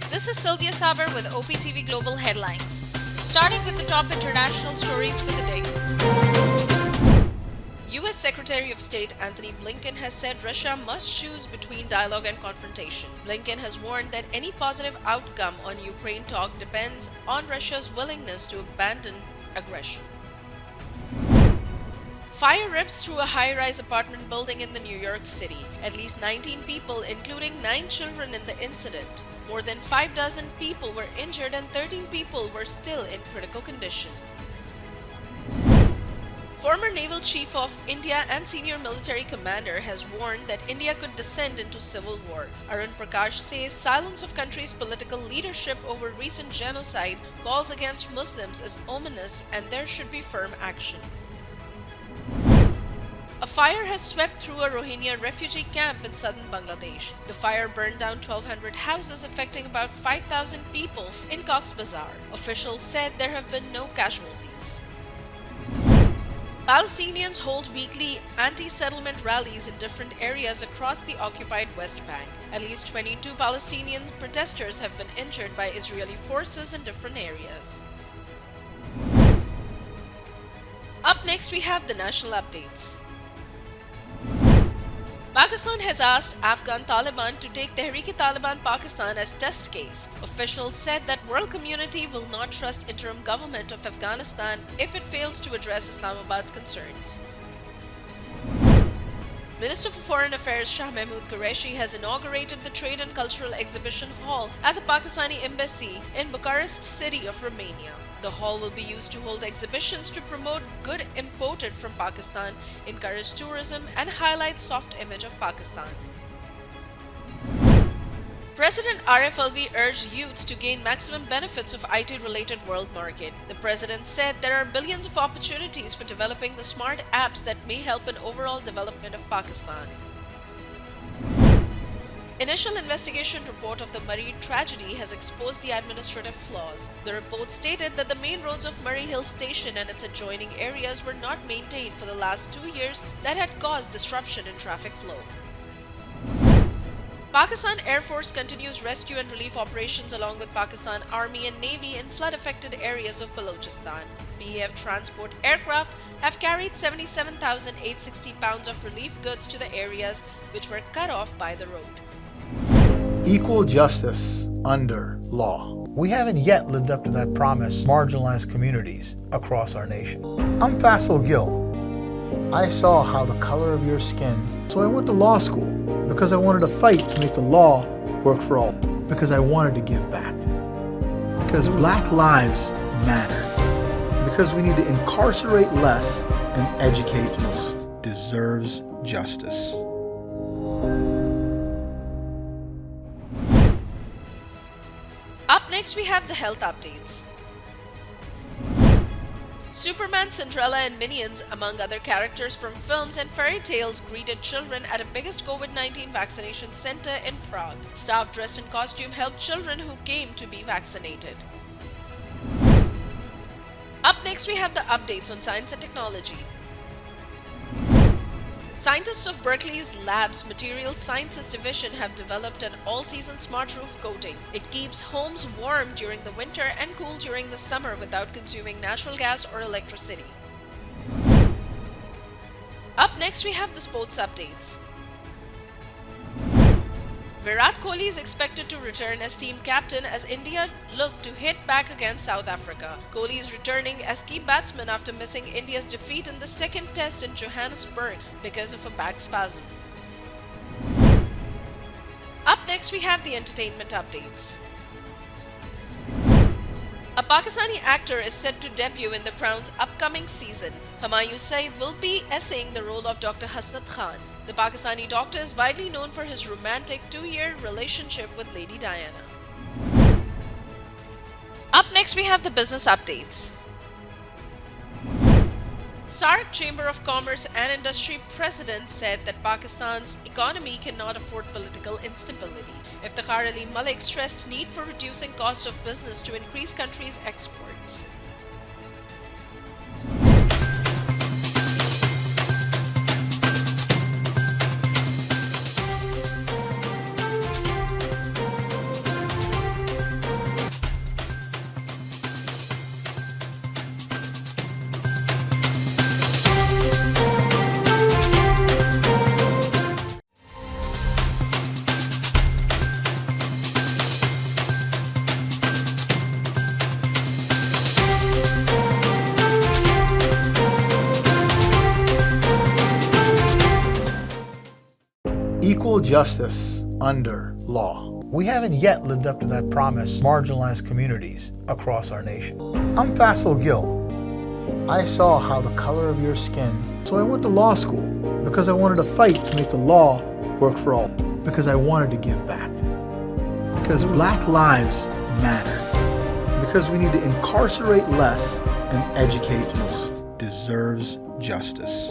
This is Sylvia Saber with OpTv Global headlines. Starting with the top international stories for the day. US Secretary of State Antony Blinken has said Russia must choose between dialogue and confrontation. Blinken has warned that any positive outcome on Ukraine talk depends on Russia's willingness to abandon aggression. Fire rips through a high-rise apartment building in the New York City. At least 19 people, including 9 children in the incident. More than 5 dozen people were injured and 13 people were still in critical condition. Former Naval Chief of India and senior military commander has warned that India could descend into civil war. Arun Prakash says silence of country's political leadership over recent genocide, calls against Muslims is ominous and there should be firm action. A fire has swept through a Rohingya refugee camp in southern Bangladesh. The fire burned down 1,200 houses, affecting about 5,000 people in Cox's Bazar. Officials said there have been no casualties. Palestinians hold weekly anti-settlement rallies in different areas across the occupied West Bank. At least 22 Palestinian protesters have been injured by Israeli forces in different areas. Up next, we have the national updates. Pakistan has asked Afghan Taliban to take Tehreek-e-Taliban Pakistan as test case. Officials said that world community will not trust interim government of Afghanistan if it fails to address Islamabad's concerns. Minister for Foreign Affairs Shah Mahmood Qureshi has inaugurated the Trade and Cultural Exhibition Hall at the Pakistani Embassy in Bucharest city of Romania. The hall will be used to hold exhibitions to promote good imported from Pakistan, encourage tourism, and highlight soft image of Pakistan. President RFLV urged youths to gain maximum benefits of IT-related world market. The president said there are billions of opportunities for developing the smart apps that may help in overall development of Pakistan. Initial investigation report of the Murray tragedy has exposed the administrative flaws. The report stated that the main roads of Murray Hill Station and its adjoining areas were not maintained for the last 2 years, that had caused disruption in traffic flow. Pakistan Air Force continues rescue and relief operations along with Pakistan Army and Navy in flood-affected areas of Balochistan. PAF transport aircraft have carried 77,860 pounds of relief goods to the areas which were cut off by the road. Equal justice under law. We haven't yet lived up to that promise, marginalized communities across our nation. I'm Faisal Gill. I saw how the color of your skin, so I went to law school because I wanted to fight to make the law work for all, because I wanted to give back, because Black lives matter, because we need to incarcerate less and educate more. Deserves justice. Up next, we have the health updates. Superman, Cinderella, and Minions, among other characters from films and fairy tales, greeted children at a biggest COVID-19 vaccination center in Prague. Staff dressed in costume helped children who came to be vaccinated. Up next, we have the updates on science and technology. Scientists of Berkeley's Labs Materials Sciences Division have developed an all-season smart roof coating. It keeps homes warm during the winter and cool during the summer without consuming natural gas or electricity. Up next, we have the sports updates. Virat Kohli is expected to return as team captain as India look to hit back against South Africa. Kohli is returning as key batsman after missing India's defeat in the second test in Johannesburg because of a back spasm. Up next, we have the entertainment updates. A Pakistani actor is set to debut in The Crown's upcoming season. Humayun Saeed will be essaying the role of Dr. Hasnat Khan. The Pakistani doctor is widely known for his romantic 2-year relationship with Lady Diana. Up next, we have the business updates. SAARC Chamber of Commerce and Industry President said that Pakistan's economy cannot afford political instability. Iftikhar Ali Malik stressed need for reducing cost of business to increase country's exports. justice under law. We haven't yet lived up to that promise, marginalized communities across our nation. I'm Faisal Gill. I saw how the color of your skin, so I went to law school because I wanted to fight to make the law work for all, because I wanted to give back, because Black lives matter, because we need to incarcerate less and educate more. Deserves justice.